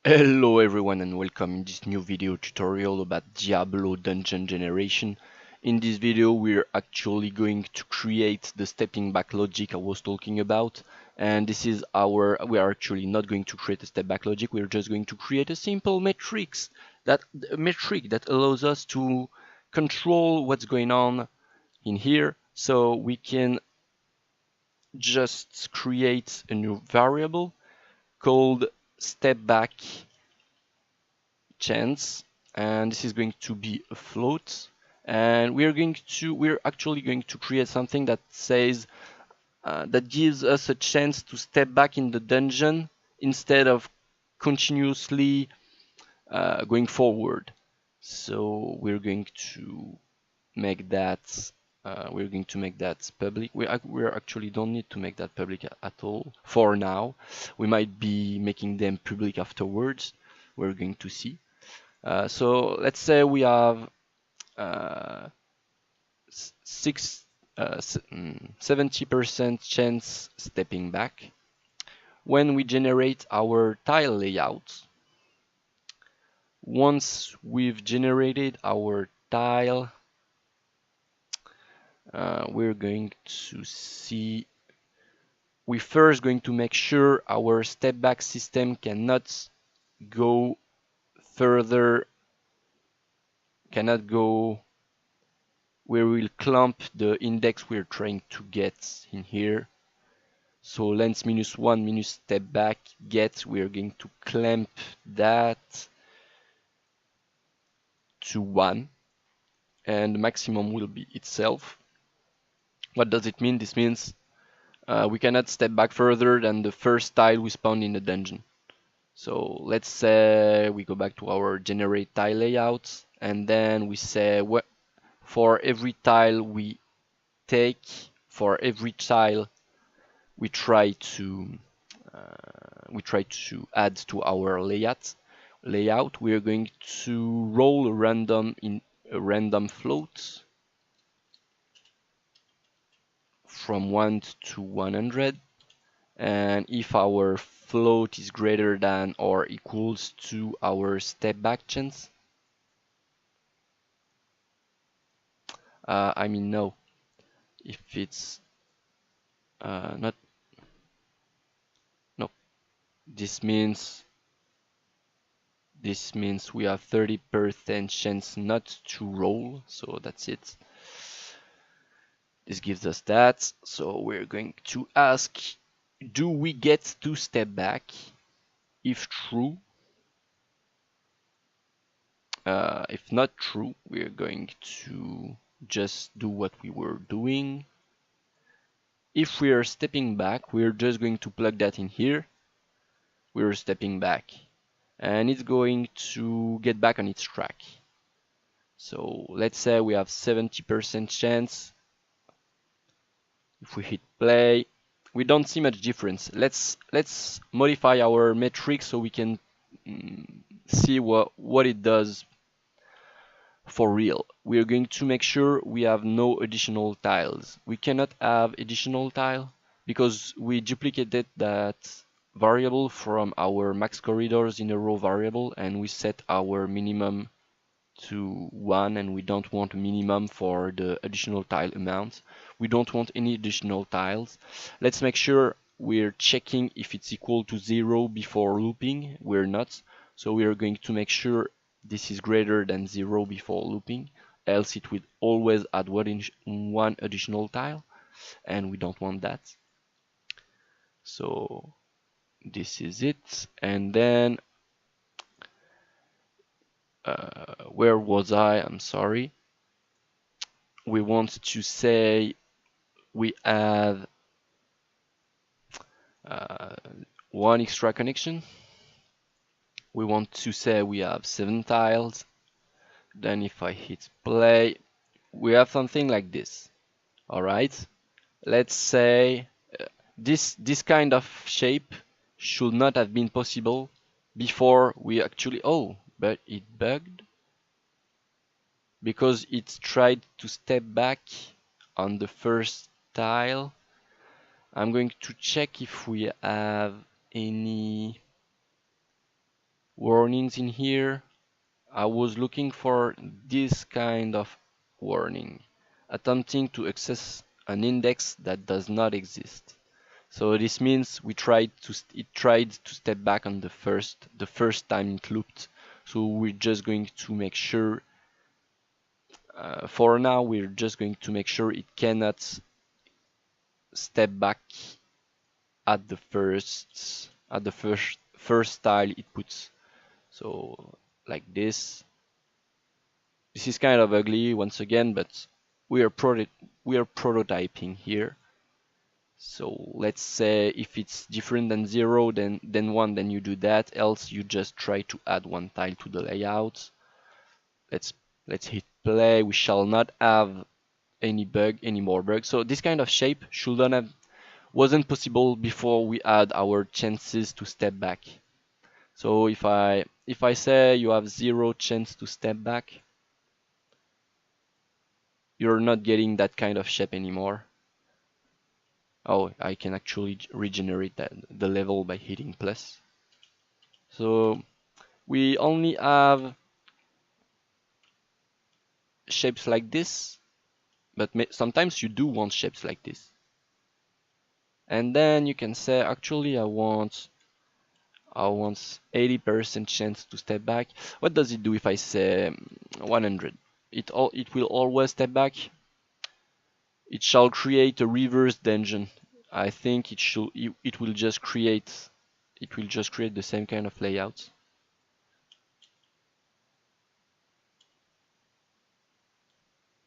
Hello everyone and welcome in this new video tutorial about Diablo dungeon generation. In this video we're actually going to create the stepping back logic I was talking about, and we are actually not going to create a step back logic, we're just going to create a simple metric that allows us to control what's going on in here. So we can just create a new variable called step back chance, and this is going to be a float, and we're actually going to create something that says that gives us a chance to step back in the dungeon instead of continuously going forward. So we're going to make that public. We actually don't need to make that public at all for now. We might be making them public afterwards. We're going to see. So let's say we have 70% chance stepping back. When we generate our tile layout, once we've generated our tile, we're first going to make sure our step back system cannot go further, we will clamp the index we're trying to get in here. So length -1 minus step back get, we're going to clamp that to 1, and the maximum will be itself. What does it mean? This means we cannot step back further than the first tile we spawned in the dungeon. So let's say we go back to our generate tile layout, and then we say for every tile we take, for every tile we try to add to our layout. We are going to roll a random float from 1 to 100, and if our float is greater than or equals to our step back chance, no, if it's not, no, this means we have 30% chance not to roll, so that's it. This gives us that. So we're going to ask, do we get to step back? If true, if not true, we're going to just do what we were doing. If we are stepping back, we're just going to plug that in here. We're stepping back, and it's going to get back on its track. So let's say we have 70% chance. If we hit play, we don't see much difference. Let's modify our metric so we can see what it does for real. We are going to make sure we have no additional tiles. We cannot have additional tile because we duplicated that variable from our max corridors in a row variable, and we set our minimum to 1, and we don't want a minimum for the additional tile amount. We don't want any additional tiles. Let's make sure we're checking if it's equal to 0 before looping. We're not, so we are going to make sure this is greater than 0 before looping, else it will always add one additional tile, and we don't want that. So this is it. And then where was I? I'm sorry. We want to say we have one extra connection. We want to say we have 7 tiles. Then if I hit play, we have something like this. Alright, let's say this kind of shape should not have been possible before we actually, but it bugged because it tried to step back on the first tile. I'm going to check if we have any warnings in here. I was looking for this kind of warning, attempting to access an index that does not exist. So this means it tried to step back on the first time it looped. So we're just going to make sure, for now, we're just going to make sure it cannot step back at the first tile it puts. So like this. This is kind of ugly once again, but we are prototyping here. So let's say if it's different than 0, then 1, then you do that. Else you just try to add one tile to the layout. Let's hit play. We shall not have any more bugs. So this kind of shape wasn't possible before we add our chances to step back. So if I say you have 0 chance to step back, you're not getting that kind of shape anymore. Oh, I can actually regenerate the level by hitting plus. So we only have shapes like this, but sometimes you do want shapes like this. And then you can say, actually, I want 80% chance to step back. What does it do if I say 100? It will always step back. It shall create a reverse dungeon. I think it will just create the same kind of layout.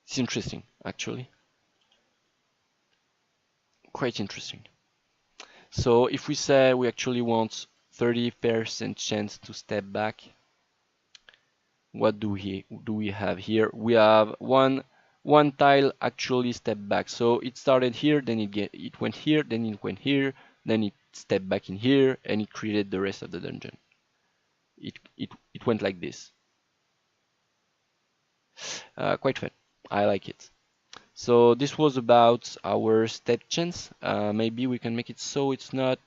It's interesting, actually. Quite interesting. So if we say we actually want 30% chance to step back, what do we have here? We have one tile actually step back. So it started here, then it went here, then it went here, then it stepped back in here, and it created the rest of the dungeon. It went like this. Quite fun. I like it. So this was about our step chance. Maybe we can make it so it's not.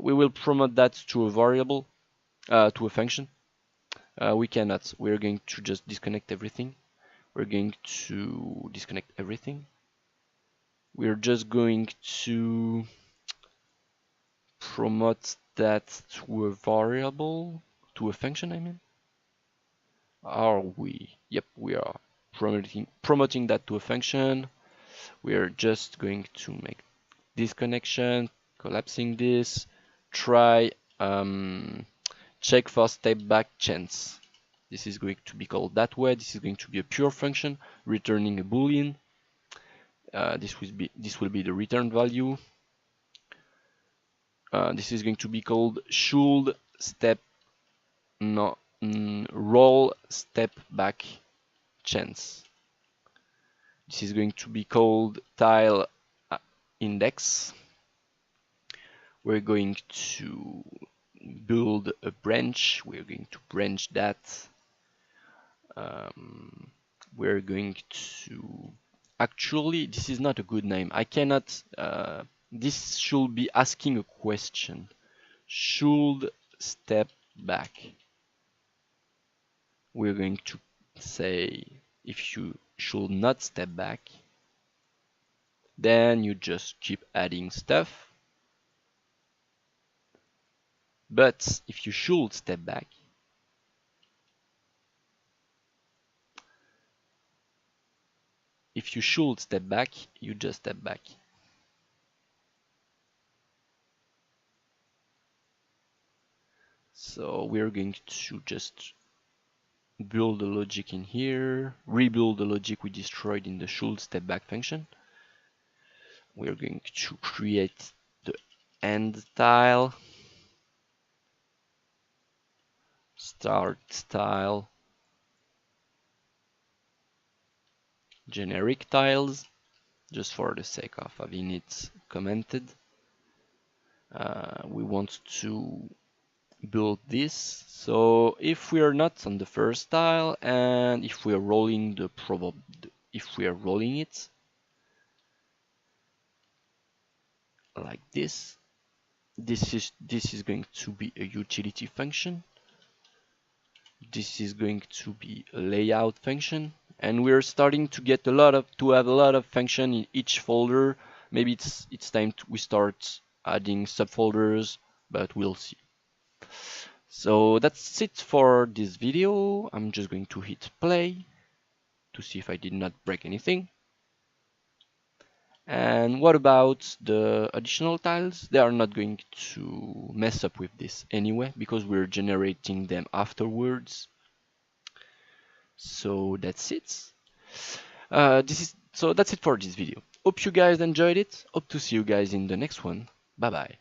We will promote that to a variable, to a function. We cannot. We're going to just disconnect everything. We're going to disconnect everything. We're just going to promote that to a variable, to a function, I mean. Are we? Yep, we are promoting that to a function. We are just going to make this connection, collapsing this, try check for step back chance. This is going to be called that way. This is going to be a pure function returning a boolean. This will be the return value. This is going to be called should step roll step back chance. This is going to be called tile index. We're going to build a branch. We're going to branch that. We're going to actually, this is not a good name. I cannot. This should be asking a question. Should step back. We're going to say if you should not step back, then you just keep adding stuff. But if you should step back, you just step back. So we're going to just build the logic in here, rebuild the logic we destroyed in the should step back function. We're going to create the end tile, start tile, generic tiles, just for the sake of having it commented. We want to build this. So if we are not on the first tile, and if we are rolling it like this, this is going to be a utility function. This is going to be a layout function, and we're starting to get have a lot of function in each folder. Maybe it's time we start adding subfolders, but we'll see. So that's it for this video. I'm just going to hit play to see if I did not break anything. And what about the additional tiles? They are not going to mess up with this anyway, because we're generating them afterwards. So that's it. So that's it for this video. Hope you guys enjoyed it. Hope to see you guys in the next one. Bye bye.